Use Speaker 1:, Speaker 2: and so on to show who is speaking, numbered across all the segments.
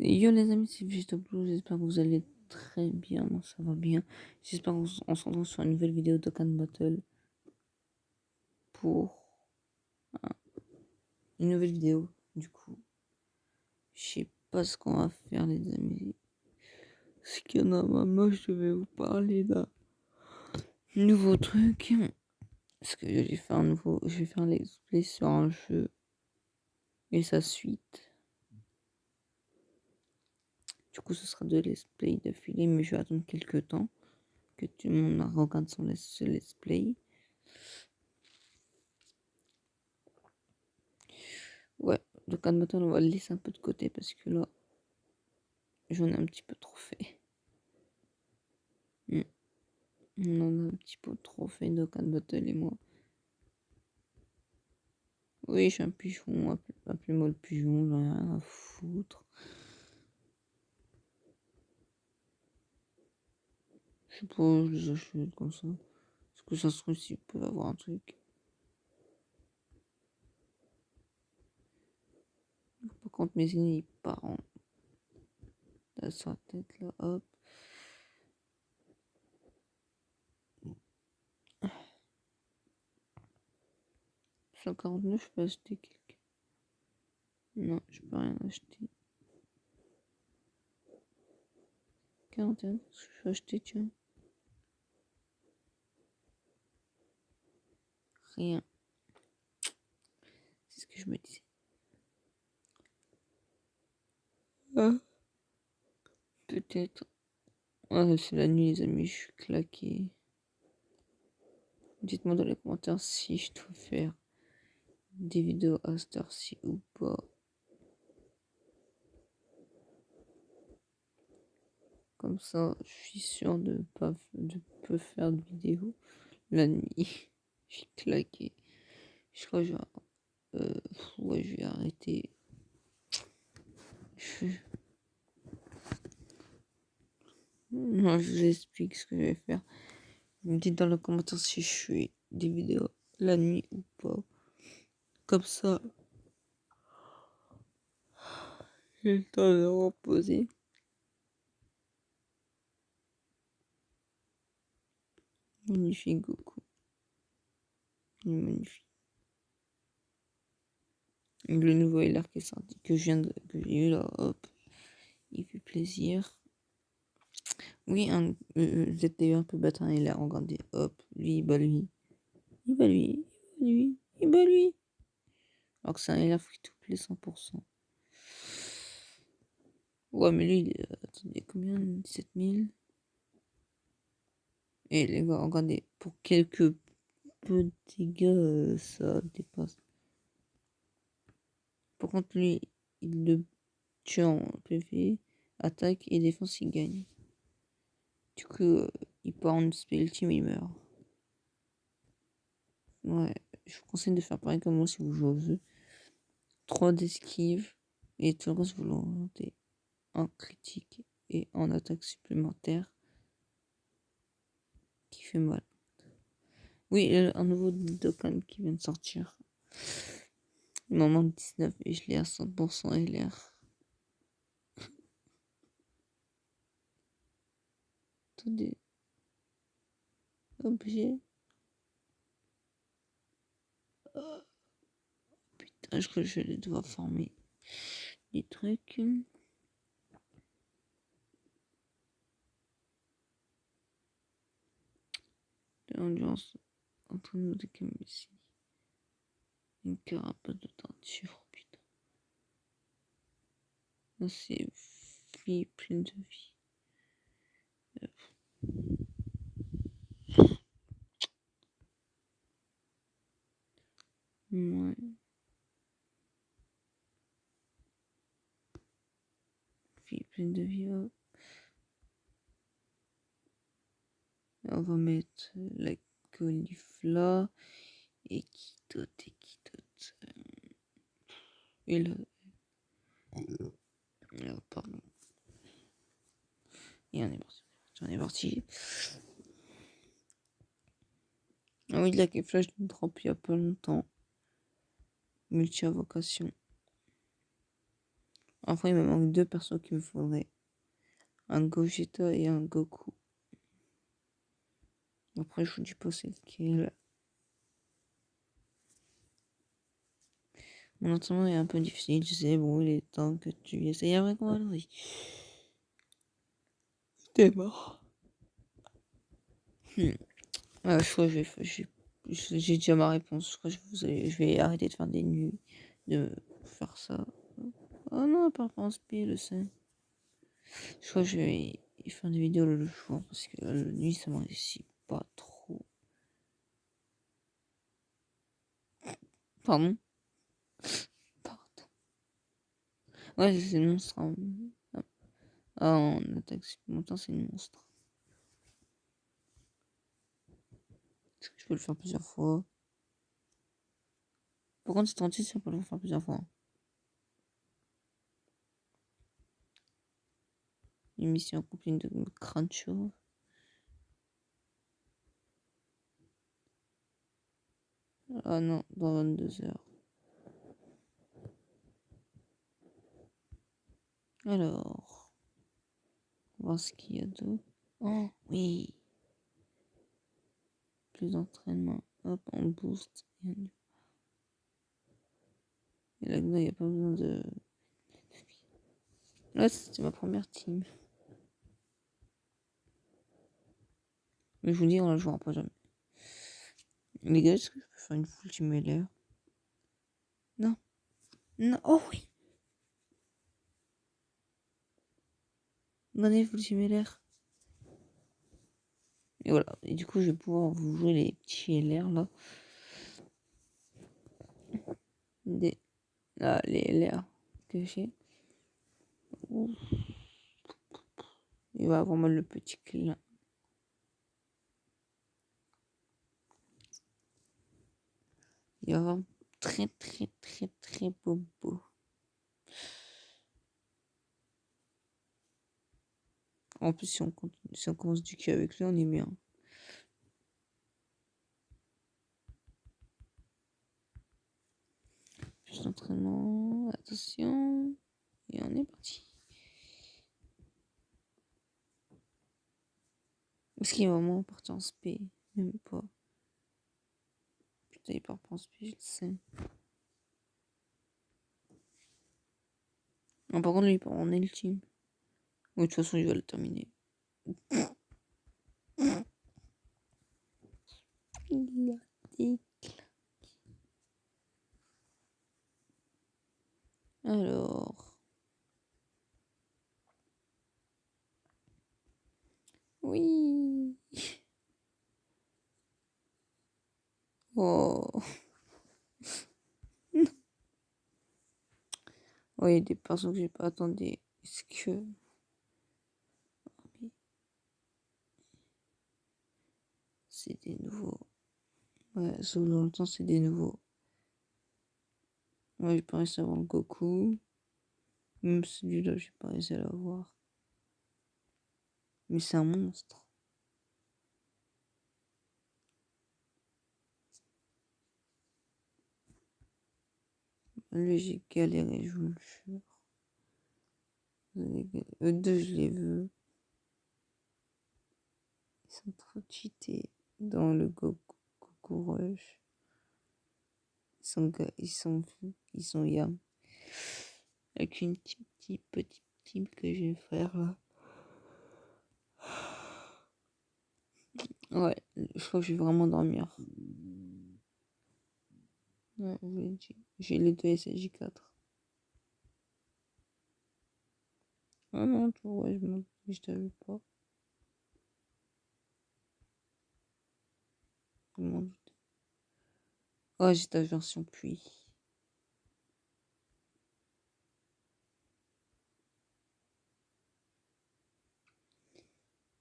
Speaker 1: Yo les amis, c'est Vegeta Blue, j'espère que vous allez très bien, moi ça va bien. J'espère qu'on se retrouve sur une nouvelle vidéo de Dokkan Battle pour une nouvelle vidéo. Du coup, je sais pas ce qu'on va faire les amis. Ce qu'il y en a maman, je vais vous parler d'un nouveau truc. Parce que je vais faire je vais faire l'explay sur un jeu et sa suite. Du coup, ce sera de let's play d'affilée, mais je vais attendre quelques temps que tout le monde regarde ce let's play. Ouais, le Cannes on va le laisser un peu de côté parce que là, j'en ai un petit peu trop fait. On en a un petit peu trop fait de Cannes et moi. Oui, je suis un pigeon, appelez-moi le pigeon, j'en ai rien à foutre. Je sais pas, je les achète comme ça. Parce que ça se trouve, si vous pouvez avoir un truc. Par contre, mes ennemis, ils partent dans sa tête là, hop. 149, je peux acheter quelques. Non, je peux rien acheter. 41, ce que je peux acheter, tiens. Rien. C'est ce que je me disais. Ah, peut-être. Ouais, c'est la nuit, les amis, je suis claqué. Dites-moi dans les commentaires si je dois faire des vidéos à cette heure-ci ou pas. Comme ça, je suis sûr de pas faire de vidéos la nuit. Je suis claqué. Je crois que ouais, je vais arrêter. Non, je vous explique ce que je vais faire. Vous me dites dans les commentaires si je fais des vidéos la nuit ou pas. Comme ça, j'ai le temps de reposer. Magnifique Goku. Il est magnifique. Le nouveau LR qui est sorti, que j'ai eu là, hop. Il fait plaisir. Oui, vous êtes d'ailleurs un peu battre un LR, regardez, hop. Lui, bah lui. Il bat lui. Il bat lui. Il bat lui. Alors que c'est un LR free to play 100%. Ouais, mais lui, attendez, combien? 17 000. Et les gars, regardez, pour quelques peu de dégâts, ça dépasse. Par contre, lui, il le tue en PV, attaque et défense, il gagne. Du coup, il part en spell team, il meurt. Ouais, je vous conseille de faire pareil comme moi si vous jouez au jeu. 3 d'esquive et tout le reste, vous l'orientez en critique et en attaque supplémentaire qui fait mal. Oui, un nouveau Dokkan qui vient de sortir. Il m'en manque 19 et je l'ai à 100% LR. Attendez. Objet. Oh, putain, je crois que je vais devoir former des trucs. De l'endurance entre nous de ici. Une carapace de teinture, oh putain. Là, c'est vie pleine de vie. Ouais. Vie pleine de vie, hop. On va mettre la caulifla et qui d'autre. Et là. Pardon. Et on est parti. On est parti. Ah oui, la caulifla, je l'ai drop il y a pas longtemps. Multi-invocation. Enfin, il me manque 2 persos qu'il me faudrait. Un Gogeta et un Goku. Après, je vous dis pas c'est lequel. Mon entraînement est un peu difficile, je sais, bon, il est temps que tu essayes avec moi, oui. T'es mort. Je crois que j'ai déjà ma réponse. Je crois que je vais arrêter de faire des nuits, de faire ça. Oh non, pas inspiré, le sein. Je crois que je vais faire des vidéos le jour parce que la nuit ça me réussit pas trop. Pardon? Pardon. Ouais, c'est le monstre. Ah, en attaque supplémentaire, c'est le monstre. Est-ce que je peux le faire plusieurs fois? Par contre, c'est tenté, ça peut le faire plusieurs fois. Une mission accomplie de crâne chauve. Ah non, dans 22 heures. Alors, on va voir ce qu'il y a d'autre. Oh, oui. Plus d'entraînement. Hop, on boost. Et là, il n'y a pas besoin de. Là, c'était ma première team. Mais je vous dis, on la jouera pas jamais. Les gars, est-ce que je peux faire une full team LR? Non. Non. Oh oui. Donnez full team LR. Et voilà. Et du coup, je vais pouvoir vous jouer les petits LR là. Là, les LR que j'ai. Il va avoir mal le petit clin. Il va avoir très très très très beau. En plus, si on commence du cul avec lui, on est bien. Plus d'entraînement. Attention. Et on est parti. Est-ce qu'il va vraiment partir en spé? Même pas. Putain, il part pas en spé, je le sais. Non, par contre, lui, il part en ultime. Oui, de toute façon, il va le terminer. Il a des... Alors. Oui. Oh. Oui, il y a des personnes que j'ai pas attendu. Est-ce que. C'est des nouveaux. Ouais, sauf dans le temps, c'est des nouveaux. Ouais, j'ai pas réussi à avoir le Goku. Même celui-là, j'ai pas réussi à l'avoir. Mais c'est un monstre. Lui, j'ai galéré, je vous le jure. Eux deux, je les veux. Ils sont trop cheatés dans le Goku Rush. Ils sont yam. Avec une petite team que je vais faire là. Ouais, je crois que je vais vraiment dormir. Ouais, je vous l'ai dit. J'ai les deux SJ4. Ah non, tu vois, je t'avais pas. Je m'en doutais. Oh, j'ai ta version pluie.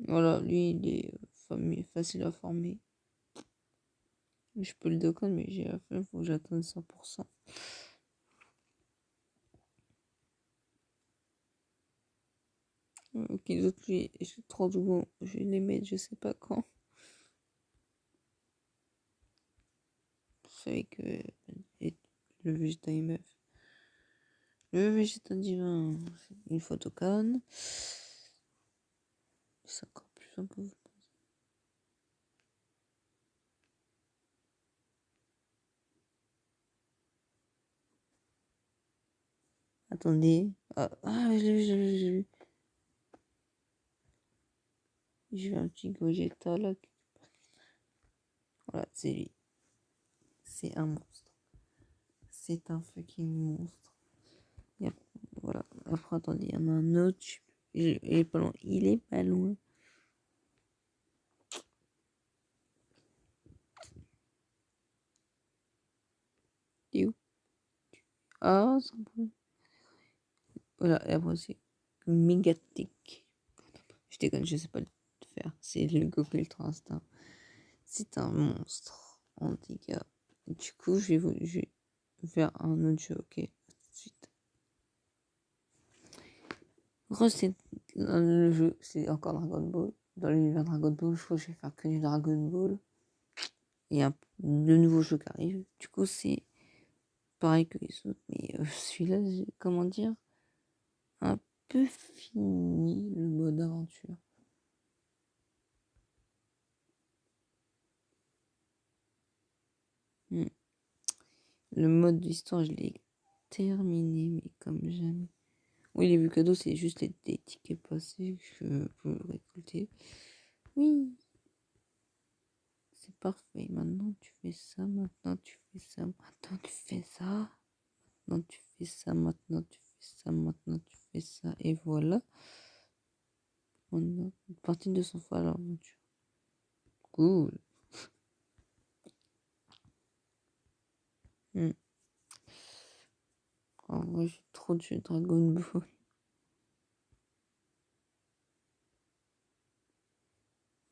Speaker 1: Voilà, lui, il est facile à former. Je peux le déconner, mais j'ai la flemme, faut que j'attende 100%. Ok, les autres, j'ai trop de bon. Je vais les mettre, je sais pas quand. Vous savez que le Vegeta MF, Le végétal divin, une photocane. C'est encore plus un peu. Attendez. Ah, je l'ai vu, je l'ai vu, je l'ai vu. J'ai vu un petit Gogeta là. Voilà, c'est lui. C'est un monstre. C'est un fucking monstre. Voilà. Après, attendez, il y en a un autre. Il est pas loin. Il est pas loin. Il est où? Ah, ça peut. Voilà, et après c'est Megatic. Je déconne, je sais pas le faire. C'est le Goku Ultra Instinct. C'est un monstre en dégâts. Du coup, je vais faire un autre jeu, ok? À tout de suite. Gros, c'est le jeu, c'est encore Dragon Ball. Dans l'univers Dragon Ball, je crois que je vais faire que du Dragon Ball. Il y a de nouveaux jeux qui arrivent. Du coup, c'est pareil que les autres. Mais celui-là, comment dire, un peu fini le mode aventure. Le mode d'histoire, je l'ai terminé, mais comme jamais. Oui, les vues cadeaux, c'est juste des tickets passés que je peux récolter. Oui, c'est parfait. Maintenant, tu fais ça. Maintenant, tu fais ça. Maintenant, tu fais ça. Maintenant, tu fais ça. Maintenant, tu fais ça. Maintenant, tu fais ça. Et voilà. On a une partie de 200 fois l'aventure. Cool. En vrai, j'ai trop de jeux Dragon Ball.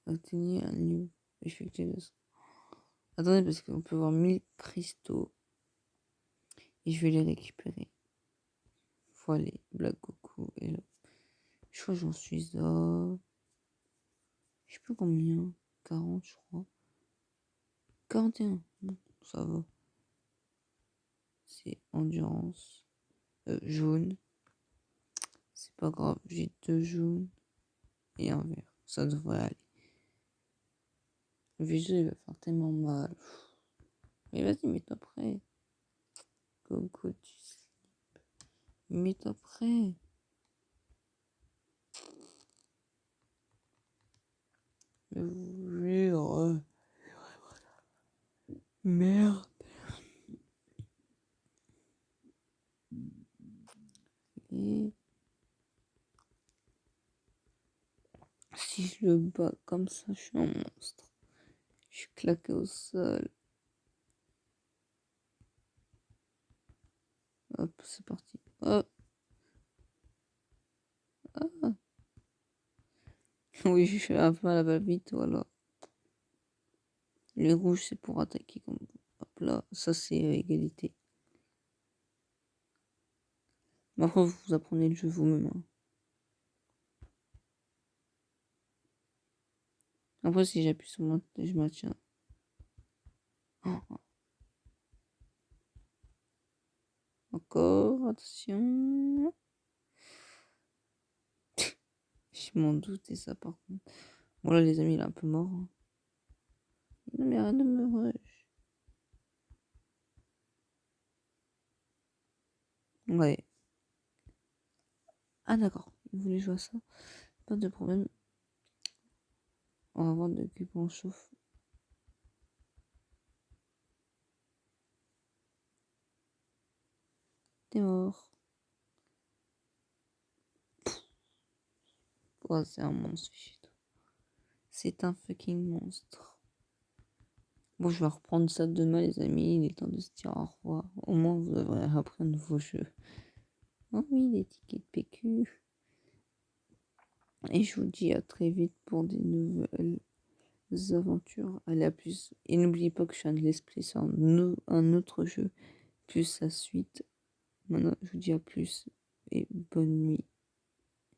Speaker 1: Atteignez un niveau effectué de ça. Attendez, parce qu'on peut voir 1000 cristaux. Et je vais les récupérer. Voilà, Black Goku est là. Je crois que j'en suis à. Je sais plus combien. 40, je crois. 41. Bon, ça va. C'est endurance. Jaune. C'est pas grave. J'ai 2 jaunes et un vert. Ça devrait aller. Le visuel il va faire tellement mal. Mais vas-y, mets-toi prêt. Goku, tu slip. Mets-toi prêt. Mais vous jure. Merde. Et si je le bats comme ça, je suis un monstre. Je suis claqué au sol. Hop, c'est parti. Hop. Ah. Oui, je fais un peu à la va-vite, voilà. Les rouges, c'est pour attaquer. Comme... Hop là, ça c'est égalité. Mais après, vous apprenez le jeu vous-même. Hein. Après, si j'appuie sur moi, je maintiens. Oh. Encore, attention. Je m'en doutais ça par contre. Bon là les amis, il est un peu mort. Hein. Non mais arrête de me rush. Ouais. Ah d'accord, il voulait jouer à ça. Pas de problème. On va voir de qui on chauffe. T'es mort. Oh, c'est un monstre. C'est un fucking monstre. Bon, je vais reprendre ça demain, les amis. Il est temps de se dire au revoir. Au moins, vous aurez appris un nouveau jeu. Oh oui, les tickets de PQ. Et je vous dis à très vite pour des nouvelles aventures. Allez, à plus. Et n'oubliez pas que je suis un let's play sur un autre jeu, plus sa suite. Maintenant, je vous dis à plus et bonne nuit.